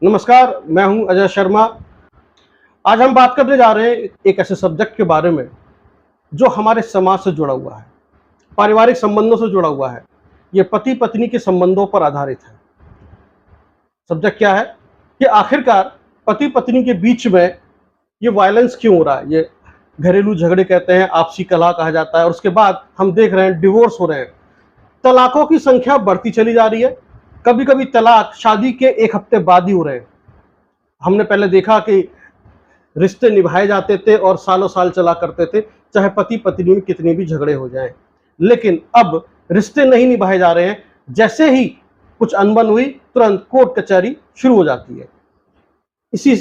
नमस्कार, मैं हूं अजय शर्मा। आज हम बात करने जा रहे हैं एक ऐसे सब्जेक्ट के बारे में जो हमारे समाज से जुड़ा हुआ है, पारिवारिक संबंधों से जुड़ा हुआ है। ये पति-पत्नी के संबंधों पर आधारित है। सब्जेक्ट क्या है कि आखिरकार पति-पत्नी के बीच में ये वायलेंस क्यों हो रहा है? ये घरेलू झगड़े कहते हैं, आपसी कलह कहा जाता है और उसके बाद हम देख रहे हैं डिवोर्स हो रहे हैं। तलाकों की संख्या बढ़ती चली जा रही है। कभी-कभी तलाक शादी के 1 हफ्ते बाद ही हो रहे हैं। हमने पहले देखा कि रिश्ते निभाए जाते थे और सालों साल चला करते थे, चाहे पति पत्नी में कितने भी झगड़े हो जाएं। लेकिन अब रिश्ते नहीं निभाए जा रहे हैं। जैसे ही कुछ अनबन हुई, तुरंत कोर्ट कचहरी शुरू हो जाती है। इसी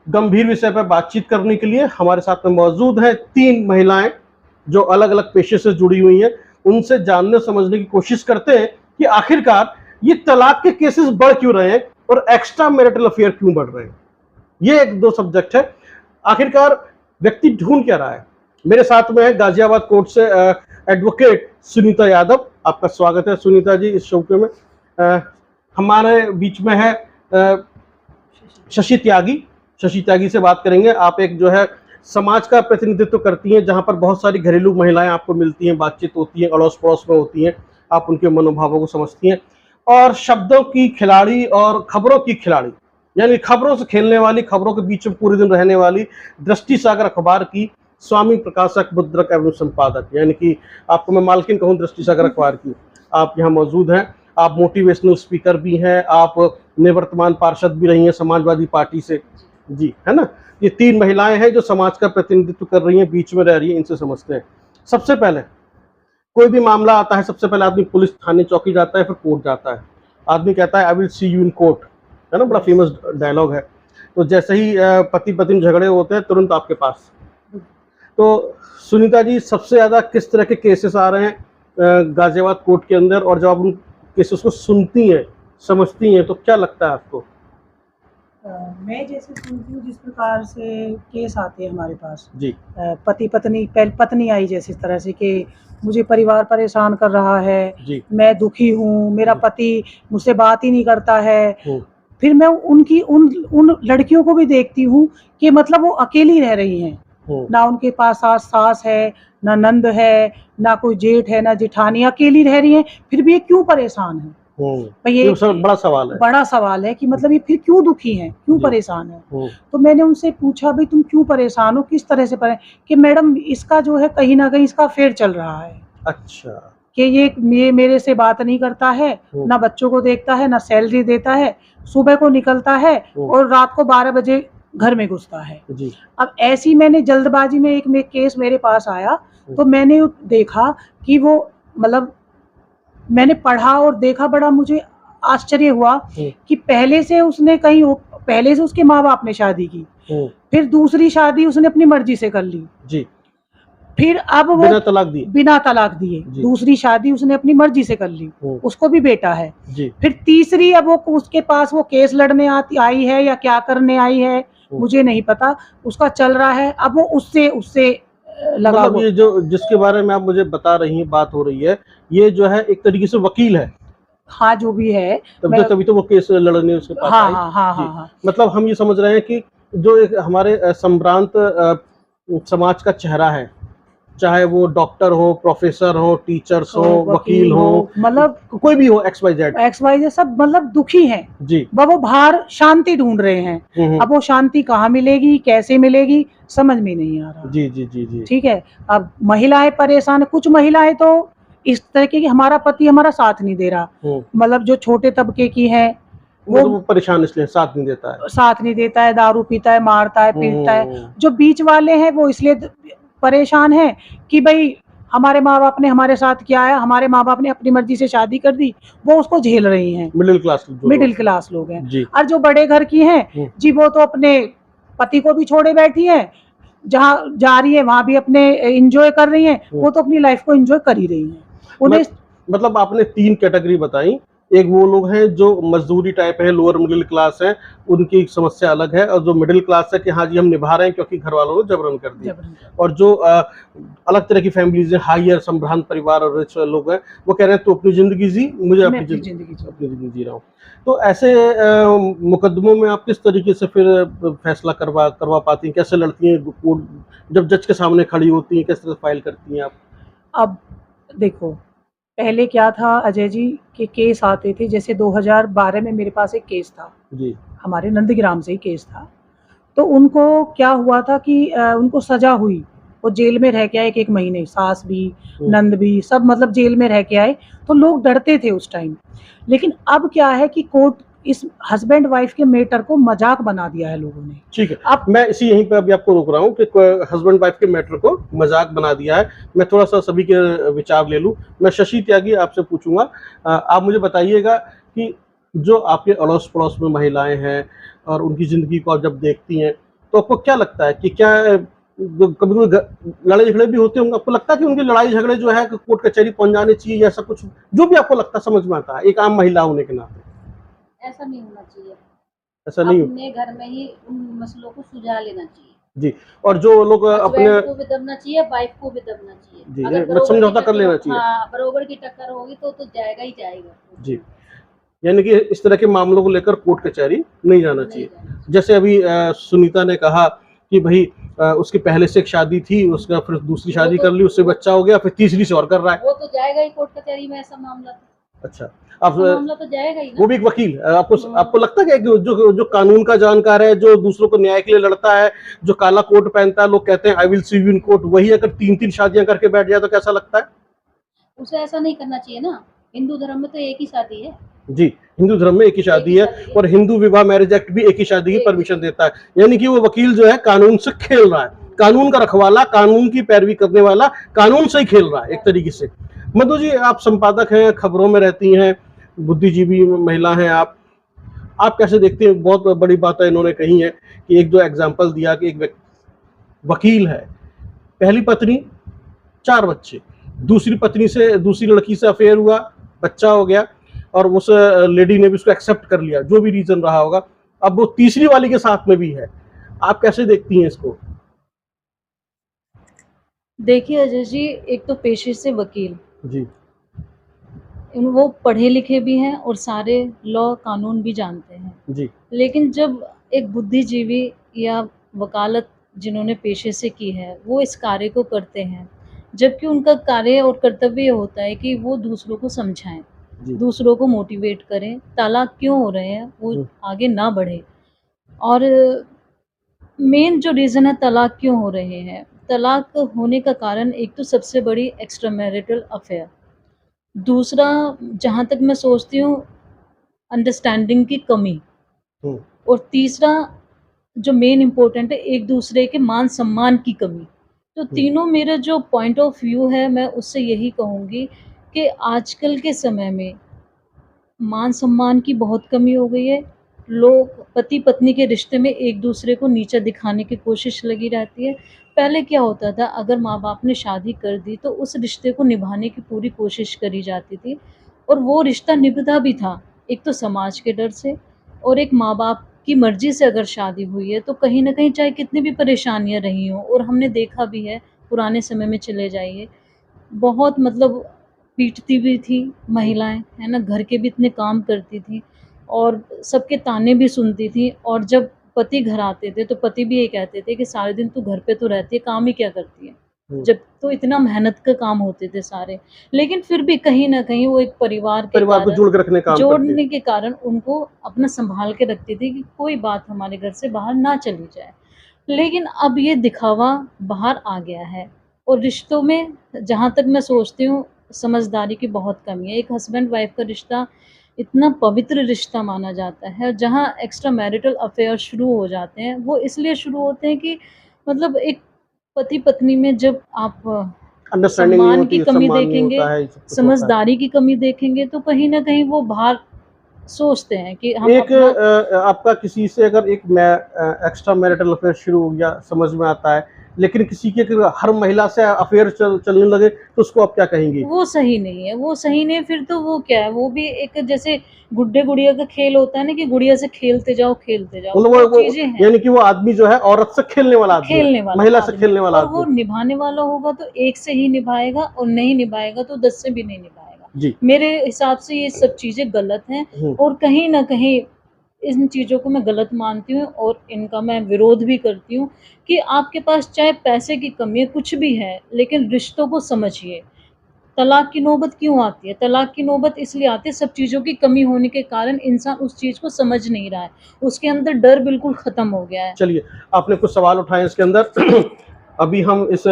गंभीर विषय पर बातचीत करने के लिए हमारे साथ में मौजूद हैं 3 महिलाएं जो अलग अलग पेशे से जुड़ी हुई हैं। उनसे जानने समझने की कोशिश करते हैं कि आखिरकार ये तलाक के केसेस बढ़ क्यों रहे हैं और एक्स्ट्रा मैरिटल अफेयर क्यों बढ़ रहे हैं। ये 1-2 सब्जेक्ट है। आखिरकार व्यक्ति ढूंढ क्या रहा है। मेरे साथ में है गाजियाबाद कोर्ट से एडवोकेट सुनीता यादव। आपका स्वागत है सुनीता जी इस शो में। हमारे बीच में है शशि त्यागी से बात करेंगे। आप एक जो है समाज का प्रतिनिधित्व करती हैं, जहां पर बहुत सारी घरेलू महिलाएं आपको मिलती हैं, बातचीत होती है, अड़ोस पड़ोस में होती हैं, आप उनके मनोभावों को समझती हैं। और शब्दों की खिलाड़ी और खबरों की खिलाड़ी, यानी खबरों से खेलने वाली, खबरों के बीच में पूरे दिन रहने वाली, दृष्टि सागर अखबार की स्वामी प्रकाशक, मुद्रक एवं संपादक, यानी कि आपको मैं मालकिन कहूँ दृष्टि सागर अखबार की, आप यहाँ मौजूद हैं। आप मोटिवेशनल स्पीकर भी हैं, आप निवर्तमान पार्षद भी रही हैं समाजवादी पार्टी से, जी है ना। ये 3 महिलाएं हैं जो समाज का प्रतिनिधित्व कर रही हैं, बीच में रह रही हैं, इनसे समझते हैं। सबसे पहले कोई भी मामला आता है, सबसे पहले आदमी पुलिस थाने चौकी जाता है, फिर कोर्ट जाता है। आदमी कहता है I will see you in court, है ना, बड़ा फेमस डायलॉग है। तो जैसे ही पति पत्नी झगड़े होते हैं, तुरंत आपके पास। तो सुनीता जी, सबसे ज्यादा किस तरह के केसेस आ रहे हैं गाजियाबाद कोर्ट के अंदर, और जब आप उन केसेस को सुनती हैं, समझती हैं, तो क्या लगता है आपको? मैं जैसे सुनती हूँ जिस प्रकार से केस आते हैं हमारे पास जी। पति पत्नी, पहले पत्नी आई जैसे इस तरह से कि मुझे परिवार परेशान कर रहा है, जी। मैं दुखी हूँ, मेरा पति मुझसे बात ही नहीं करता है। हम्म। फिर मैं उनकी उन उन लड़कियों को भी देखती हूँ कि मतलब वो अकेली रह रही हैं, ना उनके पास सास है, ना नंद है, ना कोई जेठ है, ना जेठानी, अकेली रह रही हैं, फिर भी ये क्यों परेशान है। ये बड़ा सवाल है। बड़ा सवाल है कि मतलब ये फिर क्यों दुखी हैं, क्यों परेशान है। तो मैंने उनसे पूछा भाई तुम क्यों परेशान हो, किस तरह से कि मैडम इसका जो है कहीं ना कहीं इसका अफेयर चल रहा है। अच्छा। कि ये मेरे से बात नहीं करता है, ना बच्चों को देखता है, ना सैलरी देता है, सुबह को निकलता है और रात को 12 बजे घर में घुसता है। जी। अब ऐसी मैंने जल्दबाजी में एक केस मेरे पास आया, तो मैंने देखा कि वो मतलब मैंने पढ़ा और देखा, बड़ा मुझे आश्चर्य हुआ कि पहले से उसके माँ बाप ने शादी की, फिर दूसरी शादी उसने अपनी मर्जी से कर ली जी, फिर अब वो बिना तलाक दिए दूसरी शादी उसने अपनी मर्जी से कर ली, उसको भी बेटा है जी। फिर तीसरी अब वो उसके पास वो केस लड़ने आई है या क्या करने आई है मुझे नहीं पता, उसका चल रहा है। अब वो उससे लगा, मतलब ये जो जिसके बारे में आप मुझे बता रही हैं, बात हो रही है, ये जो है एक तरीके से वकील है। हाँ, जो भी है, तभी तो वो केस लड़ने उसके पास आई। हाँ। मतलब हम ये समझ रहे हैं कि जो एक हमारे संभ्रांत समाज का चेहरा है, चाहे वो डॉक्टर हो, प्रोफेसर हो, टीचर्स हो, वकील हो, मतलब कोई भी हो, XYZ सब मतलब दुखी हैं जी। वो बाहर शांति ढूंढ रहे हैं। अब वो शांति कहाँ मिलेगी, कैसे मिलेगी, समझ में नहीं आ रहा। जी। ठीक है। अब महिलाएं परेशान, कुछ महिलाएं तो इस तरह की हमारा पति हमारा साथ नहीं दे रहा, मतलब जो छोटे तबके की है वो परेशान इसलिए साथ नहीं देता है, दारू पीता है, मारता है, पीटता है। जो बीच वाले हैं वो इसलिए परेशान है कि भाई हमारे माँ बाप ने हमारे साथ किया है, हमारे माँ बाप ने अपनी मर्जी से शादी कर दी, वो उसको झेल रही हैं, मिडिल क्लास लोग हैं। और जो बड़े घर की हैं जी, वो तो अपने पति को भी छोड़े बैठी हैं, जहाँ जा रही है वहां भी अपने एंजॉय कर रही हैं, वो तो अपनी लाइफ को एंजॉय कर ही रही हैं। उन्हें मतलब आपने 3 कैटेगरी बताई एक वो लोग हैं जो मजदूरी टाइप है, लोअर मिडिल क्लास है, उनकी समस्या अलग है, और जो मिडिल क्लास है कि हाँ जी हम निभा रहे हैं क्योंकि घर वालों ने जबरन कर दिया। और जो अलग तरह की फैमिलीज हैं, हायर संभ्रांत परिवार और रिच लोग हैं, वो कह रहे हैं तू अपनी जिंदगी जी, मुझे अपनी जिंदगी जी रहा हूँ। तो ऐसे मुकदमों में आप किस तरीके से फिर फैसला करवा पाती हैं, कैसे लड़ती हैं कोर्ट, जब जज के सामने खड़ी होती हैं, किस तरह फाइल करती हैं आप? अब देखो, पहले क्या था अजय जी कि केस आते थे, जैसे 2012 में मेरे पास एक केस था जी। हमारे नंदग्राम से ही केस था। तो उनको क्या हुआ था कि उनको सजा हुई, वो जेल में रह के आए 1-1 महीने, सास भी, नंद भी, सब मतलब जेल में रह के आए। तो लोग डरते थे उस टाइम। लेकिन अब क्या है कि कोर्ट इस हस्बैंड वाइफ के मैटर को मजाक बना दिया है लोगों ने। ठीक है, अब मैं इसी यहीं पे अभी आपको रोक रहा हूँ कि हस्बैंड वाइफ के मैटर को मजाक बना दिया है। मैं थोड़ा सा सभी के विचार ले लूँ। मैं शशि त्यागी आपसे पूछूंगा, आप मुझे बताइएगा कि जो आपके अड़ोस पड़ोस में महिलाएं हैं और उनकी जिंदगी को आप जब देखती हैं, तो आपको क्या लगता है कि क्या कभी कोई लड़ाई झगड़े भी होते होंगे? आपको लगता है कि उनकी लड़ाई झगड़े जो है कोर्ट कचहरी पहुंच जाने चाहिए, या ऐसा कुछ जो भी आपको लगता समझ में आता है एक आम महिला होने के नाते? ऐसा नहीं होना चाहिए, ऐसा नहीं अपने घर में ही उन मसलों को सुलझा लेना चाहिए जी। और जो लोग अपने को भी दबना चाहिए, वाइफ को भी दबना चाहिए जी, अगर मतलब समझौता कर लेना चाहिए। हाँ, बरोबर की टक्कर होगी तो जाएगा ही जाएगा जी, यानी कि इस तरह के मामलों को लेकर कोर्ट कचहरी नहीं जाना चाहिए। जैसे अभी सुनीता ने कहा कि भाई उसकी पहले से एक शादी थी, उसका फिर दूसरी शादी कर ली, उससे बच्चा हो गया, फिर तीसरी से और कर रहा है। वो तो जाएगा ही कोर्ट कचहरी में, ऐसा मामला तो। अच्छा, आप मामला तो जाएगा ही ना। वो भी एक वकील, आपको लगता है कि जो कानून का जानकार है, जो दूसरों को न्याय के लिए लड़ता है, जो काला कोट पहनता है, लोग कहते हैं I will see you in court, वही अगर 3-3 शादियां करके बैठ जाए तो कैसा लगता है? उसे ऐसा नहीं करना चाहिए ना। हिंदू धर्म में तो एक ही शादी है जी, हिंदू धर्म में एक ही शादी है, और हिंदू विवाह मैरिज एक्ट भी एक ही शादी की परमिशन देता है। यानी कि वो वकील जो है कानून से खेल रहा है, कानून का रखवाला, कानून की पैरवी करने वाला, कानून से ही खेल रहा है एक तरीके से। मधु जी, आप संपादक हैं, खबरों में रहती हैं, बुद्धिजीवी महिला हैं आप कैसे देखते हैं? बहुत बड़ी बात है इन्होंने कही है कि एक जो एग्जाम्पल दिया कि एक वकील है, पहली पत्नी, 4 बच्चे, दूसरी पत्नी से, दूसरी लड़की से अफेयर हुआ, बच्चा हो गया, और उस लेडी ने भी उसको एक्सेप्ट कर लिया, जो भी रीजन रहा होगा। अब वो तीसरी वाली के साथ में भी है। आप कैसे देखती हैं इसको? देखिए अजय जी, एक तो पेशे से वकील जी, वो पढ़े लिखे भी हैं और सारे लॉ कानून भी जानते हैं जी, लेकिन जब एक बुद्धिजीवी या वकालत जिन्होंने पेशे से की है वो इस कार्य को करते हैं, जबकि उनका कार्य और कर्तव्य होता है कि वो दूसरों को समझाएं, दूसरों को मोटिवेट करें, तलाक क्यों हो रहे हैं वो आगे ना बढ़े। और मेन जो रीज़न है तलाक क्यों हो रहे हैं, तलाक होने का कारण एक तो सबसे बड़ी एक्स्ट्रा मैरिटल अफेयर, दूसरा जहाँ तक मैं सोचती हूँ अंडरस्टैंडिंग की कमी, और तीसरा जो मेन इम्पोर्टेंट है एक दूसरे के मान सम्मान की कमी। तो तीनों मेरा जो पॉइंट ऑफ व्यू है मैं उससे यही कहूँगी कि आजकल के समय में मान सम्मान की बहुत कमी हो गई है। लोग पति पत्नी के रिश्ते में एक दूसरे को नीचा दिखाने की कोशिश लगी रहती है। पहले क्या होता था, अगर माँ बाप ने शादी कर दी तो उस रिश्ते को निभाने की पूरी कोशिश करी जाती थी और वो रिश्ता निभता भी था। एक तो समाज के डर से और एक माँ बाप की मर्ज़ी से अगर शादी हुई है तो कहीं न कहीं चाहे कितनी भी परेशानियाँ रही हों, और हमने देखा भी है पुराने समय में चले जाइए, बहुत मतलब पीटती भी थी महिलाएँ, है ना? घर के भी इतने काम करती थीं और सबके ताने भी सुनती थीं, और जब पति घर आते थे तो पति भी ये कहते थे कि सारे दिन तू घर पे तो रहती है, काम ही क्या करती है? जब तो इतना मेहनत का काम होते थे सारे। लेकिन फिर भी कहीं न कहीं वो एक परिवार को जोड़ के रखने काम जोड़ने के कारण उनको अपना सँभाल के रखती थी कि कोई बात हमारे घर से बाहर ना चली जाए। लेकिन अब ये दिखावा बाहर आ गया है और रिश्तों में जहाँ तक मैं सोचती हूँ समझदारी की बहुत कमी है। एक हस्बैंड वाइफ़ का रिश्ता इतना पवित्र रिश्ता माना जाता है, जहाँ एक्स्ट्रा मैरिटल अफ़ेयर शुरू हो जाते हैं, वो इसलिए शुरू होते हैं कि मतलब एक पति-पत्नी में जब आप सम्मान की कमी देखेंगे, समझदारी की कमी देखेंगे, तो कहीं न कहीं वो बाहर सोचते हैं कि हम एक अपना आपका किसी से अगर एक एक्स्ट्रा मैरिटल अफेयर शुरू हो गया, समझ में आता है, लेकिन किसी के अगर हर महिला से अफेयर चलने लगे तो उसको आप क्या कहेंगी? वो सही नहीं है, वो सही नहीं है। फिर तो वो क्या है, वो भी एक जैसे गुड्डे गुड़िया का खेल होता है ना, कि गुड़िया से खेलते जाओ, मतलब वो वो चीजें हैं। यानी कि वो आदमी जो है औरत से खेलने वाला आदमी है, खेलने वाला महिला से आदमी, खेलने वाला और वो आदमी। निभाने वाला होगा तो एक से ही निभाएगा, और नहीं निभाएगा तो 10 से भी नहीं निभाएगा। जी। मेरे हिसाब से ये सब चीजें गलत हैं, और कहीं ना कहीं इन चीजों को मैं गलत मानती हूँ, और इनका मैं विरोध भी करती हूँ कि आपके पास चाहे पैसे की कमी है, कुछ भी है, लेकिन रिश्तों को समझिए। तलाक की नौबत क्यों आती है? तलाक की नौबत इसलिए आती है, सब चीज़ों की कमी होने के कारण इंसान उस चीज़ को समझ नहीं रहा है। उसके अंदर डर बिल्कुल ख़त्म हो गया है। चलिए, आपने कुछ सवाल उठाए इसके अंदर। अभी हम इस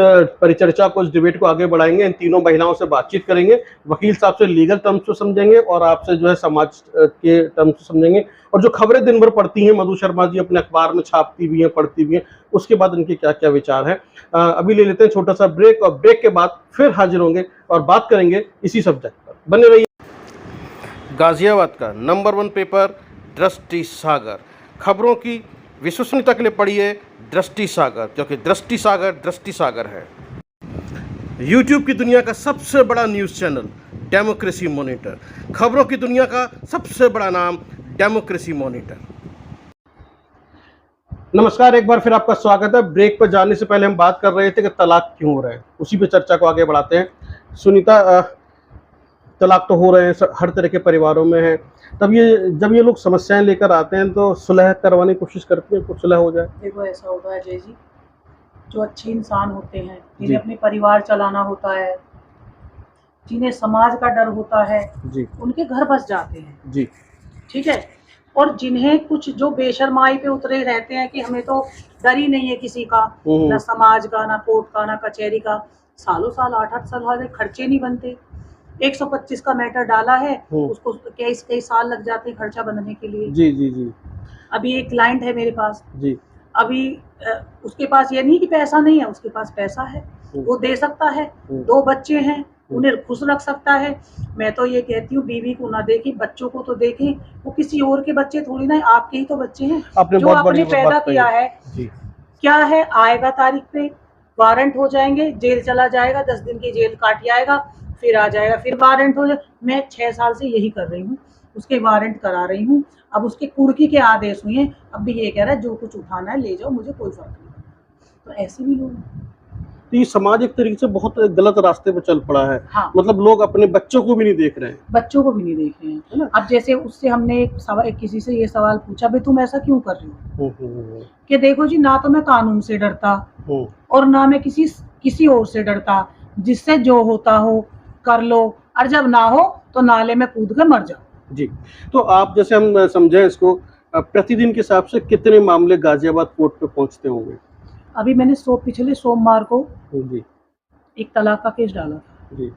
परिचर्चा को, इस डिबेट को आगे बढ़ाएंगे, इन तीनों महिलाओं से बातचीत करेंगे, वकील साहब से लीगल टर्म्स को समझेंगे और आपसे जो है समाज के टर्म्स समझेंगे, और जो खबरें दिन भर पढ़ती हैं, मधु शर्मा जी अपने अखबार में छापती भी हैं, पढ़ती भी हैं, उसके बाद इनके क्या क्या विचार हैं। अभी ले लेते हैं छोटा सा ब्रेक, और ब्रेक के बाद फिर हाजिर होंगे और बात करेंगे इसी सब्जेक्ट पर। बने रहिए। गाजियाबाद का नंबर 1 पेपर दृष्टि सागर, खबरों की विश्वसनीयता के लिए पढ़िए दृष्टि सागर, क्योंकि दृष्टि सागर है YouTube की दुनिया का सबसे बड़ा न्यूज़ चैनल डेमोक्रेसी मॉनिटर, खबरों की दुनिया का सबसे बड़ा नाम डेमोक्रेसी मॉनिटर। नमस्कार, एक बार फिर आपका स्वागत है। ब्रेक पर जाने से पहले हम बात कर रहे थे कि तलाक क्यों हो रहा है, उसी पे चर्चा को आगे बढ़ाते हैं। सुनीता, तलाक तो हो रहे हैं, हर तरह के परिवारों में है, तब जब ये लोग समस्याएं लेकर आते हैं तो सुलह करवाने की कोशिश करते हैं, कुछ सुलह हो जाए। देखो ऐसा होता है अजय जी, जो अच्छे इंसान होते हैं, जिन्हें अपने परिवार चलाना होता है, जिन्हें समाज का डर होता है जी उनके घर बस जाते हैं। जी। ठीक है। और जिन्हें कुछ जो बेशर्माई पे उतरे रहते हैं कि हमें तो डर ही नहीं है किसी का, ना समाज का, ना कोर्ट का, ना कचहरी का, सालों साल 8-8 साल खर्चे नहीं बनते। 125 का मैटर डाला है, उसको कई साल लग जाते हैं खर्चा बनने के लिए। जी जी जी। अभी एक क्लाइंट है मेरे पास जी। अभी, उसके पास ये नहीं कि पैसा नहीं है, उसके पास पैसा है, वो दे सकता है, 2 बच्चे हैं, उन्हें खुश रख सकता है। मैं तो ये कहती हूँ बीवी को ना देखें, बच्चों को तो देखें, वो किसी और के बच्चे थोड़ी ना, आपके ही तो बच्चे हैं जो आपने पैदा किया है। क्या है, आएगा तारीख पे, वारंट हो जाएंगे, जेल चला जाएगा, 10 दिन की जेल काट आएगा, फिर आ जाएगा, फिर वारंट हो जाए। मैं 6 साल से यही कर रही हूँ, उसके वारंट करा रही हूँ। अब उसके कुर्की के आदेश हुए हैं, अब भी ये कह रहा है जो कुछ उठाना है ले जाओ, मुझे कोई फर्क नहीं पड़ता। तो ऐसे भी लोग, तो ये समाज एक तरीके से बहुत गलत रास्ते पर चल पड़ा है। हाँ। मतलब लोग अपने बच्चों को भी नहीं देख रहे हैं, बच्चों को भी नहीं देख रहे हैं। अब जैसे उससे हमने किसी से ये सवाल पूछा, भाई तुम ऐसा क्यों कर रही हो? कि देखो जी, ना तो मैं कानून से डरता और ना मैं किसी और से डरता, जिससे जो होता हो कर लो, और जब ना हो तो नाले में कूद के मर जाओ। जी। तो आप जैसे हम समझे इसको, प्रतिदिन के हिसाब से कितने मामले गाजियाबाद कोर्ट पे पहुंचते होंगे? अभी मैंने पिछले सोमवार को जी एक तलाक का केस डाला था। जी।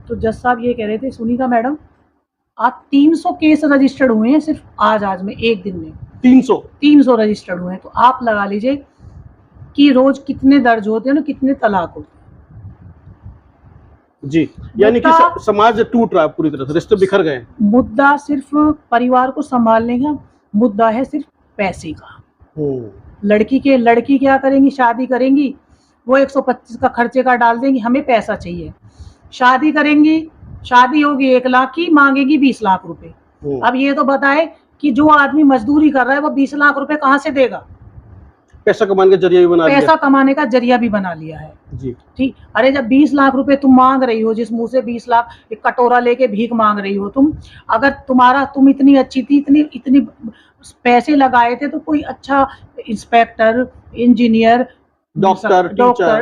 तो जज साहब ये कह रहे थे, सुनीता मैडम, आज 300 केस रजिस्टर्ड हुए हैं सिर्फ आज में, एक दिन में 300 रजिस्टर्ड हुए हैं। तो आप लगा लीजिए कि रोज कितने दर्ज होते हैं ना, कितने तलाक होते हैं। जी, यानी कि समाज टूट रहा है पूरी तरह से, रिश्ते बिखर गए। मुद्दा सिर्फ परिवार को संभालने का मुद्दा है, सिर्फ पैसे का। लड़की क्या करेंगी, शादी करेंगी, वो 125 का खर्चे का डाल देंगी, हमें पैसा चाहिए। शादी करेंगी, शादी होगी 1 लाख की, मांगेगी 20 लाख रुपए। अब ये तो बताए कि जो आदमी मजदूरी कर रहा है वो 20 लाख रुपए कहाँ से देगा? पैसा कमाने का जरिया भी बना लिया है जी। ठीक, अरे जब 20 लाख रुपए तुम मांग रही हो, जिस मुंह से 20 लाख एक कटोरा लेके भीख मांग रही हो तुम, अगर तुम इतनी अच्छी थी, इतनी पैसे लगाए थे, तो कोई अच्छा इंस्पेक्टर, इंजीनियर, डॉक्टर,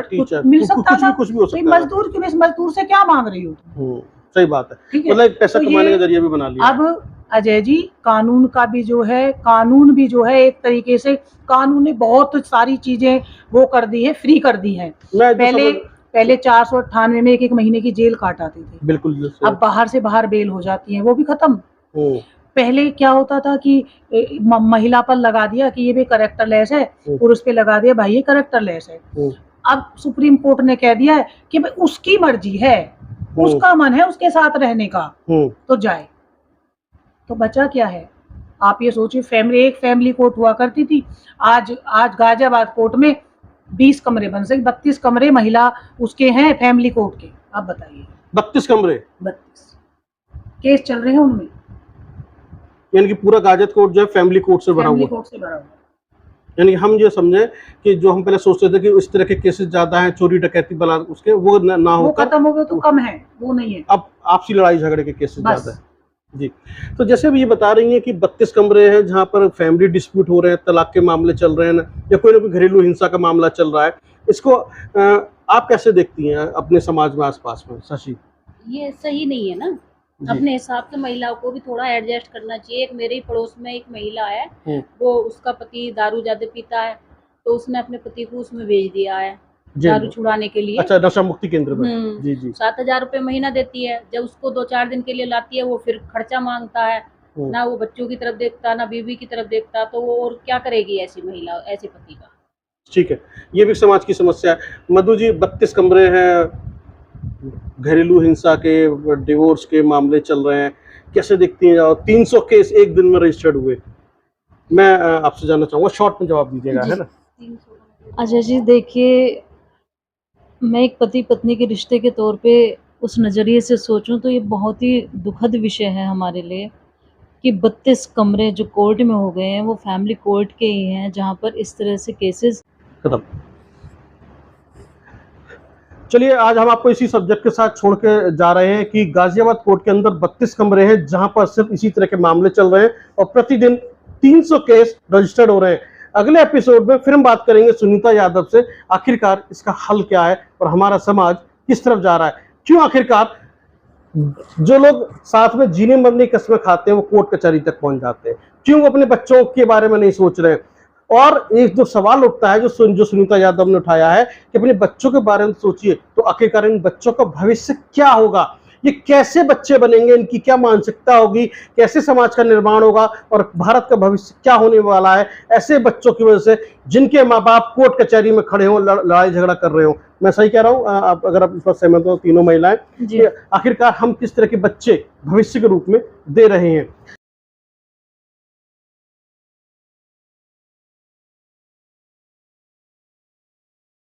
टीचर मिल सकता था। कुछ भी हो सकता है। मजदूर से क्या मांग रही हो तुम? सही बात है, मतलब पैसा कमाने का जरिया भी बना लिया। अब अजय जी, कानून भी जो है एक तरीके से, कानून ने बहुत सारी चीजें वो कर दी है, फ्री कर दी है। पहले 498 में एक महीने की जेल काट आती थी, बिल्कुल। अब बाहर से बाहर बेल हो जाती है, वो भी खत्म। पहले क्या होता था कि महिला पर लगा दिया कि ये भी कैरेक्टरलेस है, पुरुष पे लगा दिया भाई ये कैरेक्टरलेस है। अब सुप्रीम कोर्ट ने कह दिया है कि भाई उसकी मर्जी है, उसका मन है उसके साथ रहने का, तो जाए। तो बचा क्या है? आप ये सोचिए, फैमिली, एक फैमिली कोर्ट हुआ करती थी, आज गाजियाबाद कोर्ट में 20 कमरे बन सके, 32 कमरे महिला उसके हैं फैमिली कोर्ट के। आप बताइए, 32 कमरे 32 केस चल रहे हैं उनमें, यानी कि पूरा गाजियाबाद कोर्ट जो है फैमिली कोर्ट से भरा फैमिली हुआ। कोर्ट से भरा हुआ। यानी हम ये समझे कि जो हम पहले सोचते थे कि इस तरह के केसेस ज्यादा हैं, चोरी डकैती बलात्कार, उसके वो ना वो होकर खत्म हो गए तो कम है, वो नहीं है अब आपसी लड़ाई झगड़े के केसेस बस। ज्यादा है। जी, तो जैसे अभी ये बता रही हैं कि 32 कमरे हैं जहां पर फैमिली डिस्प्यूट हो रहे हैं, तलाक के मामले चल रहे हैं या कोई ना कोई घरेलू हिंसा का मामला चल रहा है, इसको आप कैसे देखती हैं अपने समाज में, आसपास में? शशि, ये सही नहीं है ना। जी। अपने हिसाब से महिलाओं को भी थोड़ा एडजस्ट करना चाहिए। एक मेरे ही पड़ोस में एक महिला है, हम्म। उसका पति दारू ज्यादा पीता है, तो उसने अपने पति को उसमें भेज दिया है जेल दारू में। छुड़ाने के लिए। अच्छा, नशा मुक्ति केंद्र में। हम्म। जी जी। 7,000 रुपये महीना देती है। जब उसको 2-4 दिन के लिए लाती है, वो फिर खर्चा मांगता है, ना वो बच्चों की तरफ देखता, ना बीवी की तरफ देखता, तो वो और क्या करेगी ऐसी महिला, ऐसे पति का? ठीक है, ये भी समाज की समस्या है। मधु जी, 32 कमरे हैं, घरेलू हिंसा के, डिवोर्स के मामले चल रहे हैं, कैसे देखती हैं? और 300 केस एक दिन में रजिस्टर्ड हुए। मैं आपसे जानना चाहूंगा, शॉर्ट में जवाब दीजिएगा, है ना? अजय जी देखिए, मैं एक पति पत्नी के रिश्ते के तौर पे उस नज़रिए से सोचूं तो ये बहुत ही दुखद विषय है हमारे लिए कि 32 कमरे जो कोर्ट में हो गए हैं वो फैमिली कोर्ट के ही हैं, जहां पर इस तरह से केसेस। खत्म। चलिए, आज हम आपको इसी सब्जेक्ट के साथ छोड़ के जा रहे हैं कि गाजियाबाद कोर्ट के अंदर 32 कमरे हैं जहां पर सिर्फ इसी तरह के मामले चल रहे हैं और प्रतिदिन 300 केस रजिस्टर्ड हो रहे हैं। अगले एपिसोड में फिर हम बात करेंगे सुनीता यादव से, आखिरकार इसका हल क्या है और हमारा समाज किस तरफ जा रहा है, क्यों आखिरकार जो लोग साथ में जीने मरने की कस्में खाते हैं वो कोर्ट कचहरी तक पहुंच जाते हैं, क्यों वो अपने बच्चों के बारे में नहीं सोच रहे हैं। और एक जो सवाल उठता है जो सुनीता यादव ने उठाया है कि अपने बच्चों के बारे में सोचिए, तो आखिरकार इन बच्चों का भविष्य क्या होगा, ये कैसे बच्चे बनेंगे, इनकी क्या मानसिकता होगी, कैसे समाज का निर्माण होगा और भारत का भविष्य क्या होने वाला है ऐसे बच्चों की वजह से जिनके माँ बाप कोर्ट कचहरी में खड़े हों, लड़ाई झगड़ा कर रहे हो। मैं सही कह रहा हूँ? आप अगर आप इस पर सहमत हो, तीनों महिलाएं, जी। आखिरकार हम किस तरह के बच्चे भविष्य के रूप में दे रहे हैं।